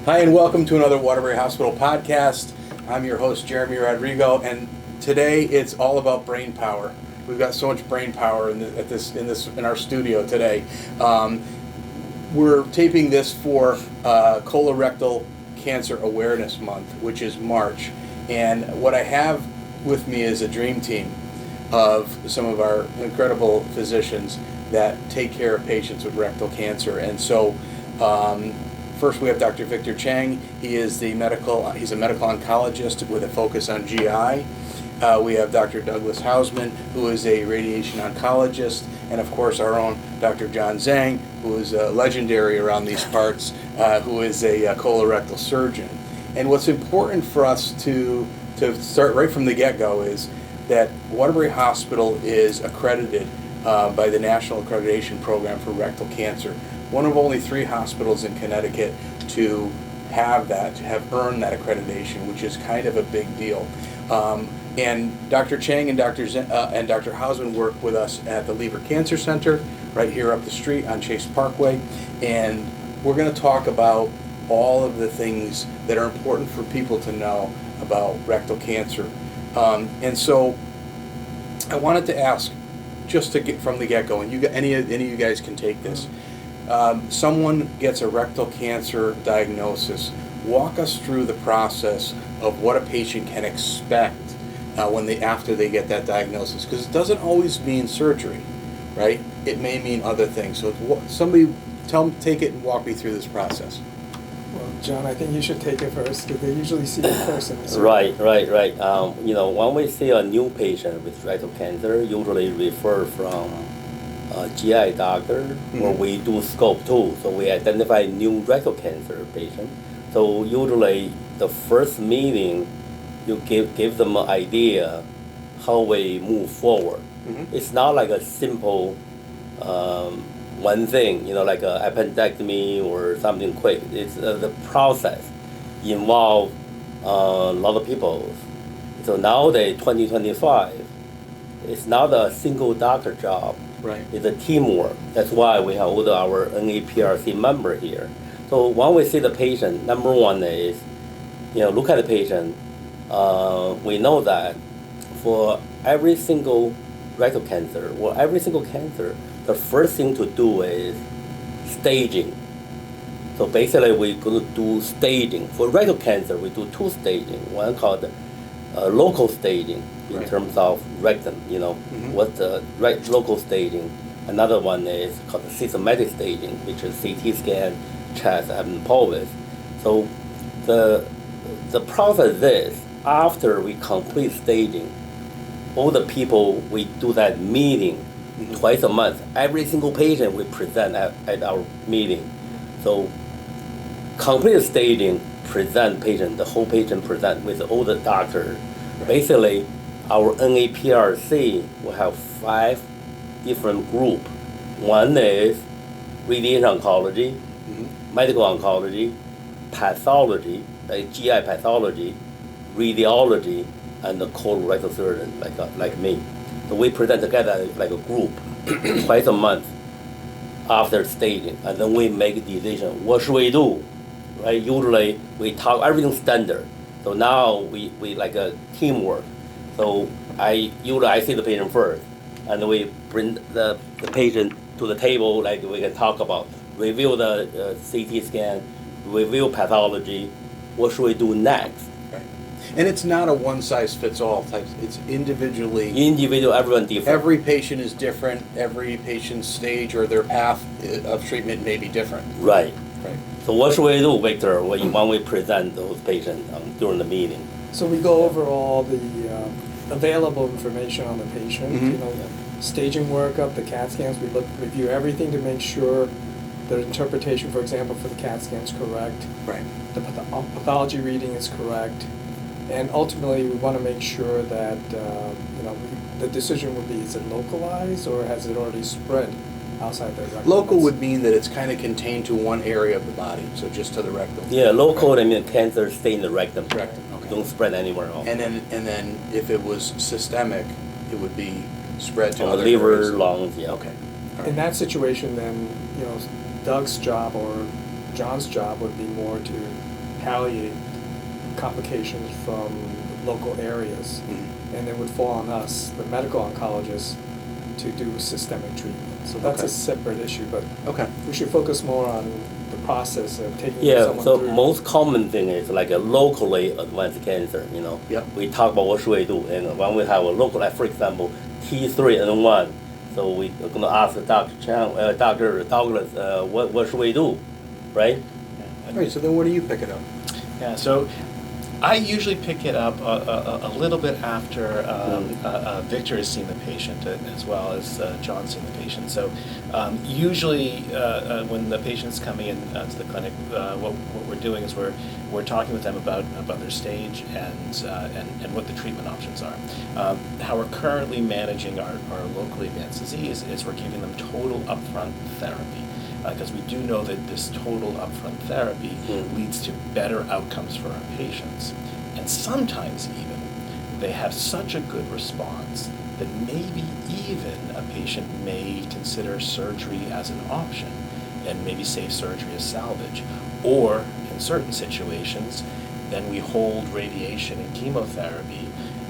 Hi, and welcome to another Waterbury Hospital podcast. I'm your host, Jeremy Rodrigo, and today it's all about brain power. We've got so much brain power in our studio today. We're taping this for Colorectal Cancer Awareness Month, which is March. And what I have with me is a dream team of some of our incredible physicians that take care of patients with rectal cancer. And so, first, we have Dr. Victor Chang. He's a medical oncologist with a focus on GI. We have Dr. Douglas Housman, who is a radiation oncologist, and of course our own Dr. Zhang, who is legendary around these parts, who is a colorectal surgeon. And what's important for us to start right from the get-go is that Waterbury Hospital is accredited by the National Accreditation Program for Rectal Cancer. One of only 3 hospitals in Connecticut to have earned that accreditation, which is kind of a big deal. And Dr. Chang and Dr. Housman work with us at the Leever Cancer Center right here up the street on Chase Parkway. And we're going to talk about all of the things that are important for people to know about rectal cancer. And so I wanted to ask, just to get from the get-go, and any of you guys can take this. Someone gets a rectal cancer diagnosis. Walk us through the process of what a patient can expect after they get that diagnosis, because it doesn't always mean surgery, right? It may mean other things. So somebody take it and walk me through this process. Well, John, I think you should take it first, because they usually see it first. Right. When we see a new patient with rectal cancer, usually refer from a GI doctor, or we do scope too, so we identify new rectal cancer patient. So usually the first meeting, you give them an idea how we move forward. It's not like a simple one thing, like an appendectomy or something quick. It's the process involve a lot of people. So nowadays, 2025, it's not a single doctor job. Right. It's a teamwork. That's why we have all our NAPRC member here. So when we see the patient, number one is, look at the patient. We know that for every single rectal cancer or every single cancer, the first thing to do is staging. So basically, we're going to do staging. For rectal cancer, we do 2 staging. One called local staging in terms of rectum, what's the local staging. Another one is called systematic staging, which is CT scan, chest, and pelvis. So the process is, after we complete staging, all the people, we do that meeting twice a month. Every single patient we present at our meeting. So complete staging, present patient, the whole patient present with all the doctors. Basically, our NAPRC will have 5 different groups. One is radiation oncology, medical oncology, pathology, like GI pathology, radiology, and the colorectal surgeon, like me. So we present together like a group twice a month after staging, and then we make a decision. What should we do? Right? Usually we talk everything standard. So now we like a teamwork. So I see the patient first, and we bring the patient to the table, like we can talk about, review the CT scan, review pathology, what should we do next? Right. And it's not a one-size-fits-all type. It's individual, everyone different. Every patient is different. Every patient's stage or their path of treatment may be different. Right. So what should we do, Victor, when we present those patients during the meeting? So we go over all the available information on the patient, staging workup, the CAT scans. We review everything to make sure the interpretation, for example, for the CAT scan is correct. Right. The pathology reading is correct. And ultimately, we want to make sure that, the decision would be, is it localized or has it already spread outside the rectum? Local would mean that it's kind of contained to one area of the body, so just to the rectum. Yeah, local, I mean cancer stay in the rectum. Rectum, okay. Don't spread anywhere else. And then if it was systemic, it would be spread to other liver, areas. lungs, yeah. Okay. All In right. that situation, then, Doug's job or John's job would be more to palliate complications from local areas. Mhm. And it would fall on us, the medical oncologists, to do systemic treatment. So that's Okay. a separate issue, but Okay. we should focus more on the process of taking Yeah, someone so through. most common thing is like a locally advanced cancer, you know. Yep. We talk about what should we do, and when we have a local, like for example, T3N1, so we're gonna ask Dr. Chang, Dr. Douglas, what should we do, right? All right, so then what do you pick it up? Yeah, so I usually pick it up a little bit after Victor has seen the patient as well as John's seen the patient. So usually when the patient's coming in to the clinic, what we're doing is we're talking with them about their stage and what the treatment options are. How we're currently managing our locally advanced disease is we're giving them total upfront therapy. Because we do know that this total upfront therapy leads to better outcomes for our patients. And sometimes even, they have such a good response that maybe even a patient may consider surgery as an option and maybe save surgery as salvage. Or, in certain situations, then we hold radiation and chemotherapy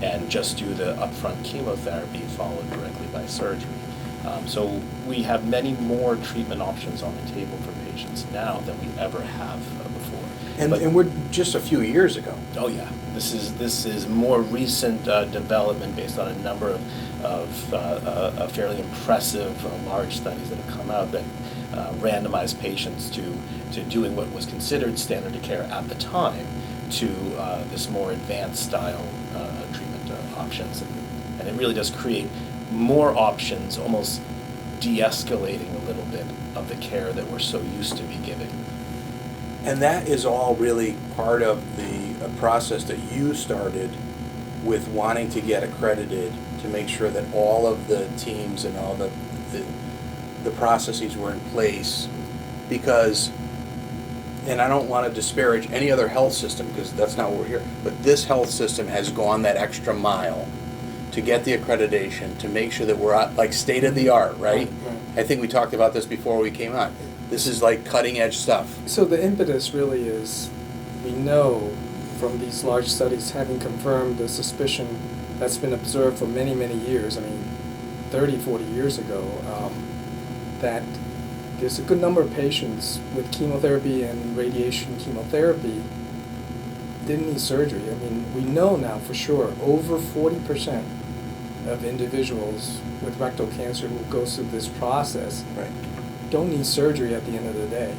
and just do the upfront chemotherapy followed directly by surgery. So we have many more treatment options on the table for patients now than we ever have before. And we're just a few years ago. Oh yeah, this is more recent development based on a number of fairly impressive large studies that have come out that randomized patients to doing what was considered standard of care at the time to this more advanced style treatment options, and it really does create more options, almost de-escalating a little bit of the care that we're so used to be giving. And that is all really part of the process that you started with wanting to get accredited to make sure that all of the teams and all the processes were in place. Because, and I don't want to disparage any other health system because that's not what we're here, but this health system has gone that extra mile to get the accreditation, to make sure that we're at, like, state of the art, right? Right. I think we talked about this before we came on. This is like cutting edge stuff. So the impetus really is, we know from these large studies having confirmed the suspicion that's been observed for many, many years, 30, 40 years ago, that there's a good number of patients with chemotherapy and radiation chemotherapy didn't need surgery. We know now for sure over 40% of individuals with rectal cancer who go through this process Right. don't need surgery at the end of the day.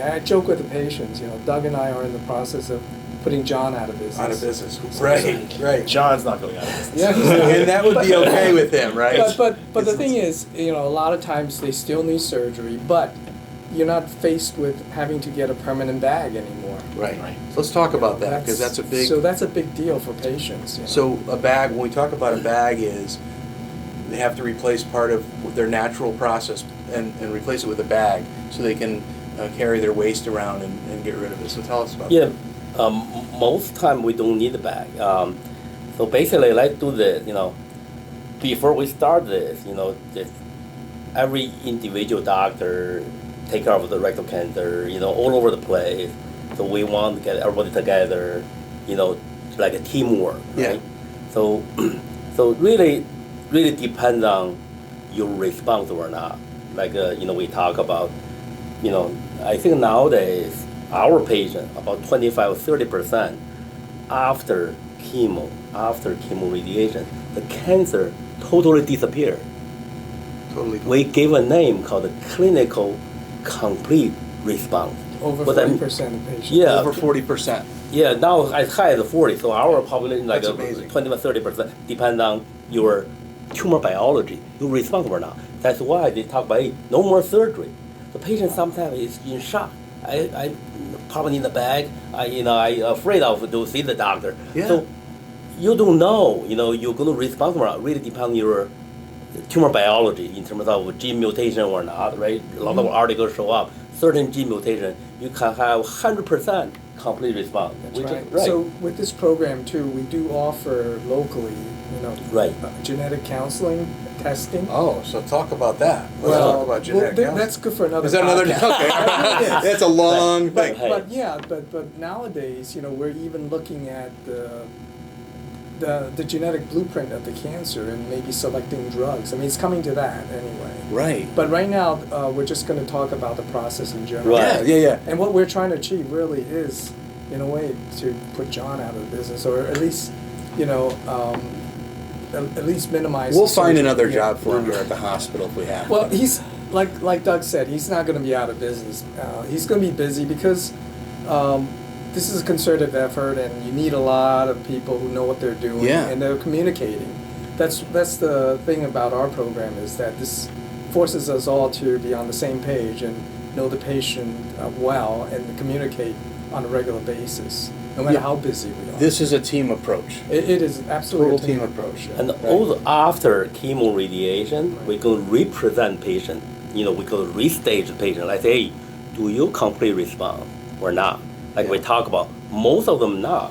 I joke with the patients, Doug and I are in the process of putting John out of business. Out of business. Right, right. John's not going out of business. Yeah. And that would be okay with him, right? But the thing is, a lot of times they still need surgery, but you're not faced with having to get a permanent bag anymore. Right. Right. So let's talk about that, because that's a big... So that's a big deal for patients. So a bag, when we talk about a bag, is they have to replace part of their natural process and replace it with a bag so they can carry their waste around and get rid of it. So tell us about Yeah, that. most time we don't need the bag. So basically, let's do this. Before we start this, every individual doctor take care of the rectal cancer, all over the place. So we want to get everybody together, like a teamwork, right? Yeah. So, so really depends on your response or not. Like we talk about, I think nowadays our patient about 25-30% after chemo radiation, the cancer totally disappeared. Totally. We gave a name called the clinical complete response. Over But then- 40% of patients. Yeah. Over 40%. Yeah, now as high as 40. So our population like That's amazing. 20-30%, depend on your tumor biology, you respond or not. That's why they talk about no more surgery. The patient sometimes is in shock. I probably need a bag. I afraid of to see the doctor. Yeah. So you don't know. You're going to respond or not. Really depend on your tumor biology in terms of gene mutation or not. Right? A lot of articles show up. Certain gene mutation, you can have 100% complete response. That's which right. is right. So with this program too, we do offer locally, Right. genetic counseling testing. Oh, so talk about that. Let's talk about genetic counseling. That's good for another. Is that another? podcast. Okay, that's a long thing. But nowadays, we're even looking at the genetic blueprint of the cancer and maybe selecting drugs. I mean, it's coming to that anyway. Right. But right now, we're just going to talk about the process in general. Right. Yeah. And what we're trying to achieve really is, in a way, to put John out of business, or at least, at least minimize. We'll the find surgery. another job for him here at the hospital if we have. Well, to. he's like Doug said, he's not going to be out of business. He's going to be busy because this is a concerted effort, and you need a lot of people who know what they're doing, and they're communicating. That's the thing about our program, is that this forces us all to be on the same page and know the patient well and communicate on a regular basis, no matter how busy we are. This is a team approach. It is absolutely Total team approach. And also after chemo radiation, we can represent patient. We can restage the patient. Like, hey, do you complete respond or not? Like we talk about, most of them not.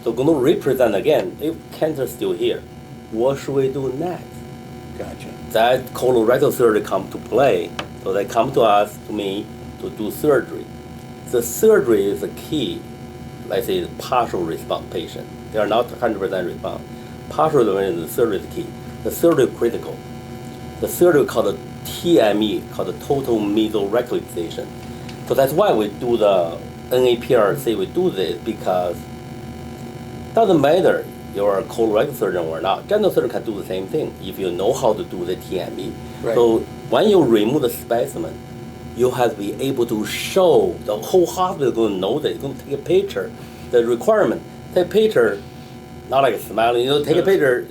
So going to represent again, if cancer's still here, what should we do next? Gotcha. That colorectal surgery come to play. So they come to us, to me, to do surgery. The surgery is the key. Let's say the partial response patient. They are not 100% response. Partial response, the surgery is the key. The surgery is critical. The surgery called the TME, called the total mesorectal excision. So that's why we do the NAPRC, we do this, because it doesn't matter you're a colorectal surgeon or not. General surgeon can do the same thing if you know how to do the TME. Right. So when you remove the specimen, you have to be able to show the whole hospital is going to know that. You're going to take a picture. The requirement, take a picture, not like a smiling, take a picture,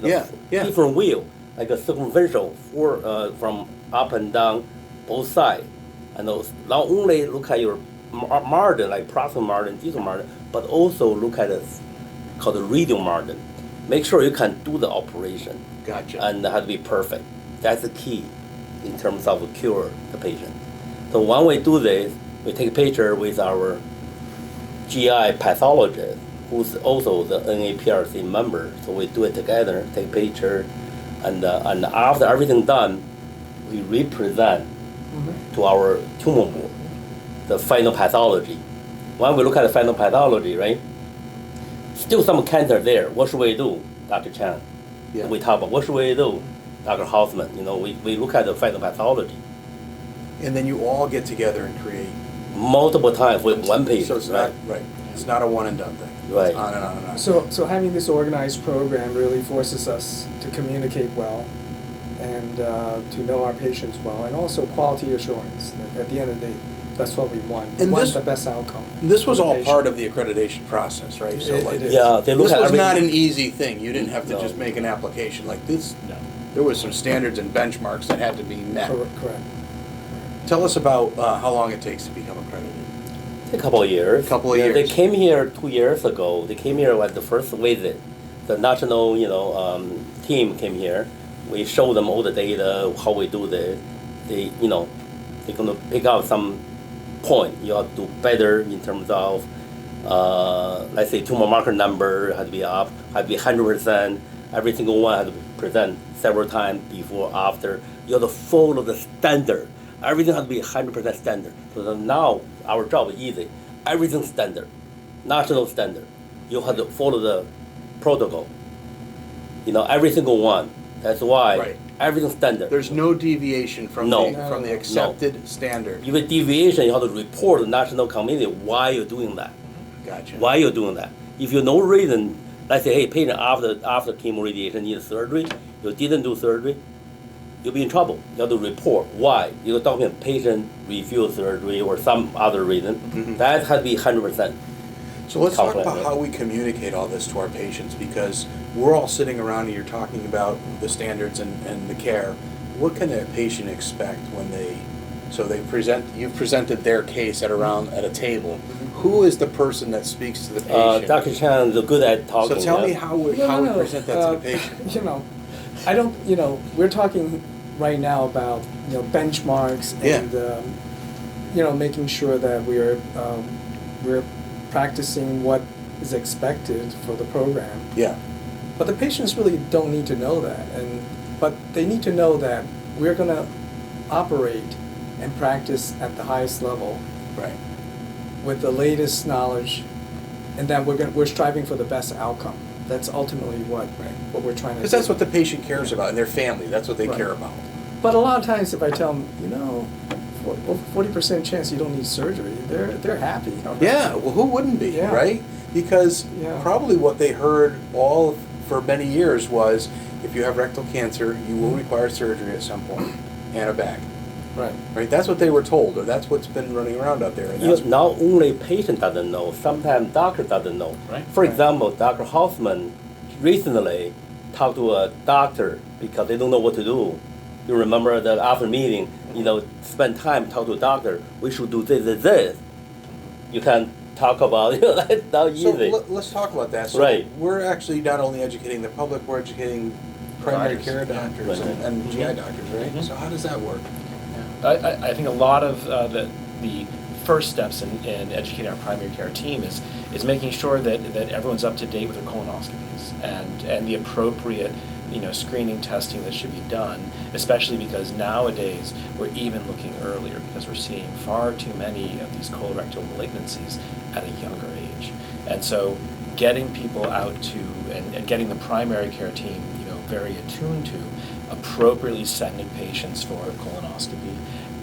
different view, like a circumferential from up and down, both sides. And those, not only look at your margin, like proximal margin, distal margin, but also look at this called the radial margin. Make sure you can do the operation. Gotcha. And it has to be perfect. That's the key in terms of cure the patient. So when we do this, we take a picture with our GI pathologist, who's also the NAPRC member. So we do it together, take a picture, and after everything done, we represent to our tumor board the final pathology. When we look at the final pathology, right? Still some cancer there. What should we do, Dr. Chang? Yeah. We talk about what should we do, Dr. Housman. We look at the final pathology And then you all get together and create. multiple times with one patient. So it's not, right. It's not a one and done thing. Right. It's on and on and on. So having this organized program really forces us to communicate well and to know our patients well, and also quality assurance. At the end of the day, that's what we want. We And want this- the best outcome. This was for the all patient. part of the accreditation process, right? So It like, is. Yeah, they look this at was everything. not an easy thing. You didn't have to No. just make an application like this. No. There was some standards and benchmarks that had to be met. Correct. Tell us about how long it takes to become accredited. A couple of years. Couple of Yeah, years. They came here 2 years ago. They came here like the first visit. The national, team came here. We showed them all the data, how we do this. They're gonna pick out some point. You have to do better in terms of, let's say, tumor marker number has to be up, has to be 100%. Every single one has to be present several times before, after. You have to follow the standard. Everything has to be 100% standard. So that now our job is easy. Everything's standard, national standard. You have to follow the protocol. Every single one. That's why Right. everything's standard. There's no deviation from No. the accepted standard. If a deviation, you have to report to the national committee why you're doing that. Gotcha. Why you're doing that. If you no reason, let's say, hey, patient after chemo radiation needs surgery, you didn't do surgery, you'll be in trouble. You have to report why. You document patient refused surgery or some other reason. That has to be 100%. So let's talk Compliment, about how we communicate all this to our patients, because we're all sitting around and you're talking about the standards and the care. What can a patient expect when you've presented their case at a table. Who is the person that speaks to the patient? Dr. Chang is good at talking. So tell me yeah. how we present that to the patient. I don't, we're talking right now about, benchmarks and, making sure that we're practicing what is expected for the program. Yeah. But the patients really don't need to know that. And But they need to know that we're going to operate and practice at the highest level Right. with the latest knowledge, and that we're striving for the best outcome. That's ultimately what we're trying to do. Because that's what the patient cares about, and their family. That's what they Right. care about. But a lot of times, if I tell them, 40% chance you don't need surgery, they're happy. Yeah, well, who wouldn't be, Yeah. right? Because Yeah. probably what they heard all for many years was, if you have rectal cancer, you will require surgery at some point and a bag. Right. Right? That's what they were told, or that's what's been running around out there. And You that's, not only patient doesn't know, sometimes doctor doesn't know. Right. For Right. example, Dr. Housman recently talked to a doctor because they don't know what to do. You remember that after meeting, spend time talk to a doctor. We should do this. You can talk about that's not so easy. let's talk about that. So Right. we're actually not only educating the public, we're educating primary Providers. care Yeah. doctors Right. and GI doctors, right? Mhm. So how does that work? I think a lot of the first steps in educating our primary care team is making sure that everyone's up to date with their colonoscopies and the appropriate screening testing that should be done, especially because nowadays we're even looking earlier because we're seeing far too many of these colorectal malignancies at a younger age. And so getting people out to and getting the primary care team very attuned to appropriately sending patients for colonoscopy,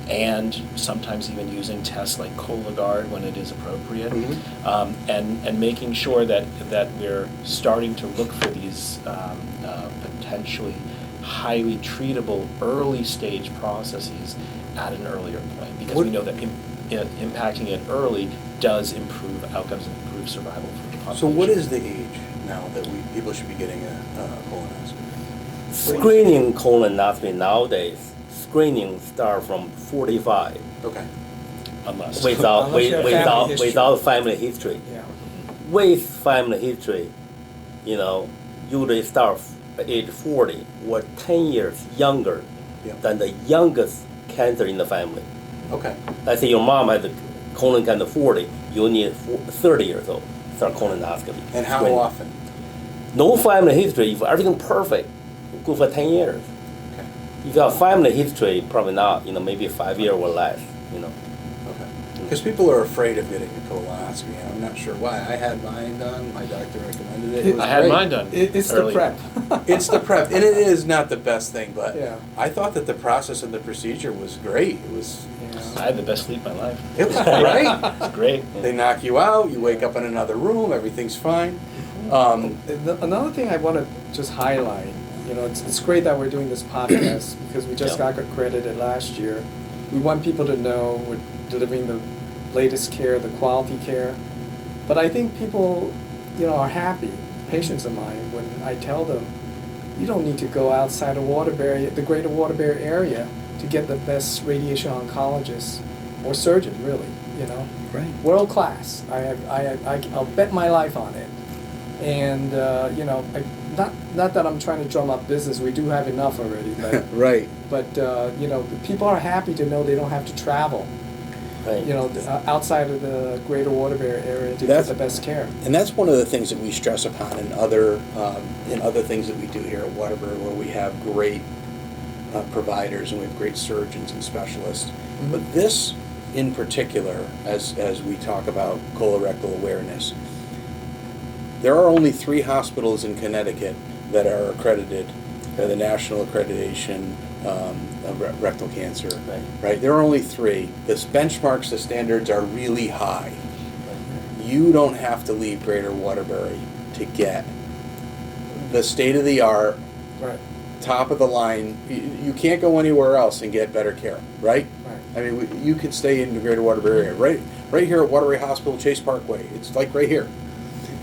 and sometimes even using tests like Cologuard when it is appropriate, and making sure that we're starting to look for these potentially highly treatable early stage processes at an earlier point, because we know that impacting it early does improve outcomes and improve survival for the population. So what is the age now that people should be getting a colonoscopy? Screening colonoscopy nowadays, screening start from 45 Okay. Unless without Unless you have family history. without family history. Yeah. With family history, usually start at age 40 or 10 years younger Yeah. than the youngest cancer in the family. Okay. Let's say your mom has a colon cancer 40, you need 30 years old, start colonoscopy. And how Screening. often? No family history, if everything perfect, go for 10 years. Okay. If you have family history, probably not, maybe 5 years or less, Okay. Because people are afraid of getting a colonoscopy, and I'm not sure why. I had mine done. My doctor recommended it. It was I had great. mine done. It's the early. prep. It's the prep, and it is not the best thing, but Yeah. I thought that the process and the procedure was great. It was I had the best sleep of my life. great. It's great. They knock you out. You wake up in another room. Everything's fine. Another thing I want to just highlight, it's great that we're doing this podcast because we just Yeah. got accredited last year. We want people to know we're delivering the latest care, the quality care. But I think people, are happy, patients of mine, when I tell them, you don't need to go outside of Waterbury, the Greater Waterbury area, to get the best radiation oncologist or surgeon, really, Right. world class. I'll bet my life on it. And not that I'm trying to drum up business. We do have enough already, but Right. people are happy to know they don't have to travel. Right. Outside of the Greater Waterbury area to That's- get the best care. And that's one of the things that we stress upon in other things that we do here at Waterbury, where we have great providers and we have great surgeons and specialists. Mm-hmm. But this, in particular, as we talk about colorectal awareness, there are only 3 hospitals in Connecticut that are accredited by the National Accreditation of Rectal Cancer. Right? There are only 3. The benchmarks, the standards are really high. You don't have to leave Greater Waterbury to get the state-of-the-art, Right. top of the line. You can't go anywhere else and get better care, right? Right. I mean, you can stay in the Greater Waterbury area, right here at Waterbury Hospital, Chase Parkway. It's like right here.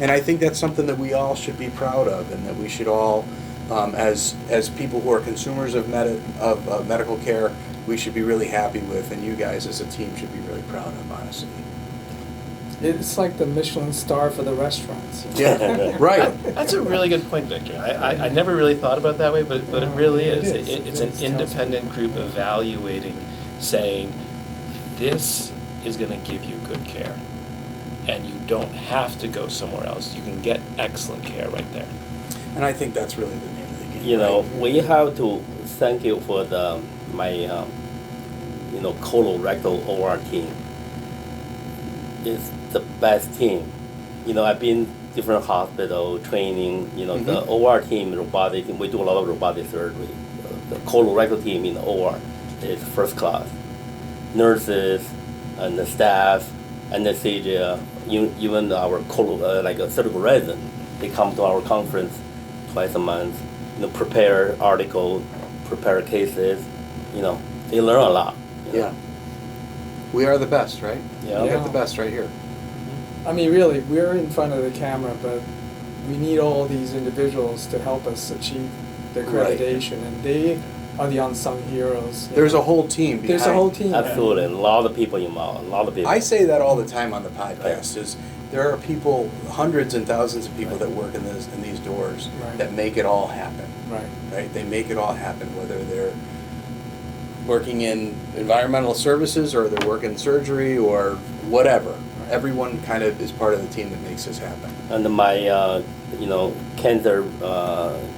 And I think that's something that we all should be proud of, and that we should all, as people who are consumers of medical care, we should be really happy with, and you guys as a team should be really proud of, honestly. It's like the Michelin star for the restaurants. Yeah, right. That's a really good point, Victor. I never really thought about it that way, but it really It is. is. It's It an is. independent group evaluating, saying, this is going to give you good care. And you don't have to go somewhere else. You can get excellent care right there. And I think that's really the name of the You know, Right. we have to thank you for my colorectal OR team. It's the best team. You know, I've been different hospital training. You know, the OR team, robotic. We do a lot of robotic surgery. The colorectal team in the OR is first class. Nurses and the staff, anesthesia, even our like a surgical resident, they come to our conference twice a month. You know, prepare articles, prepare cases. You know, they learn a lot. You know? Yeah. We are the best, right? Yeah. We Yeah. got the best right here. I mean, really, we're in front of the camera, but we need all these individuals to help us achieve the Right. accreditation, and they are the unsung heroes. you There's know. a whole team behind. There's a whole team. Absolutely, a lot of people involved. A lot of people. I say that all the time on the podcast. Is there are people, hundreds and thousands of people that work in these doors Right. that make it all happen. Right. Right? They make it all happen, whether they're working in environmental services or they're working surgery or whatever. Everyone kind of is part of the team that makes this happen. And my, cancer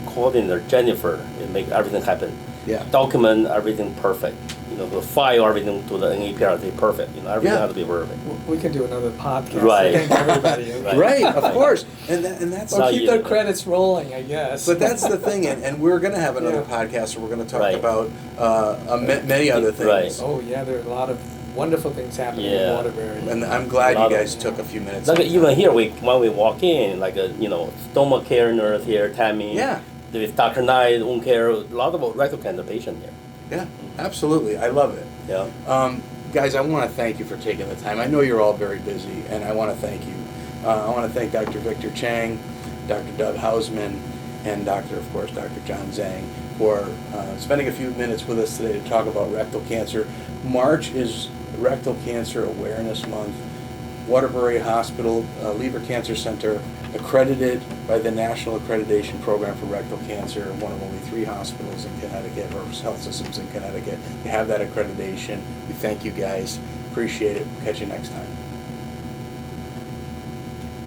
coordinator Jennifer, it make everything happen. Yeah. Document everything perfect. You know, the file everything to the NEPRC perfect. You know, everything Yeah. has to be perfect. We can do another podcast. Right. Thank everybody. Right. Right, of course. And that's Or Not keep you. their credits rolling, I guess. but that's the thing, and we're going to have another Yeah. podcast where we're going to talk Right. about many other things. Right. Oh yeah, there are a lot of wonderful things happening Yeah. in Waterbury. And I'm glad A lot you of- guys took a few minutes. Like even here, when we walk in, like stomach care nurse here, Tammy. Yeah. There's Dr. Knight, wound care, a lot of rectal cancer patient here. Yeah, absolutely. I love it. Yeah. Guys, I want to thank you for taking the time. I know you're all very busy, and I want to thank you. I want to thank Dr. Victor Chang, Dr. Doug Housman, and Dr. Zhang for spending a few minutes with us today to talk about rectal cancer. March is Rectal Cancer Awareness Month. Waterbury Hospital, Leever Cancer Center, accredited by the National Accreditation Program for Rectal Cancer, one of only 3 hospitals in Connecticut, or health systems in Connecticut. You have that accreditation. We thank you guys. Appreciate it. Catch you next time.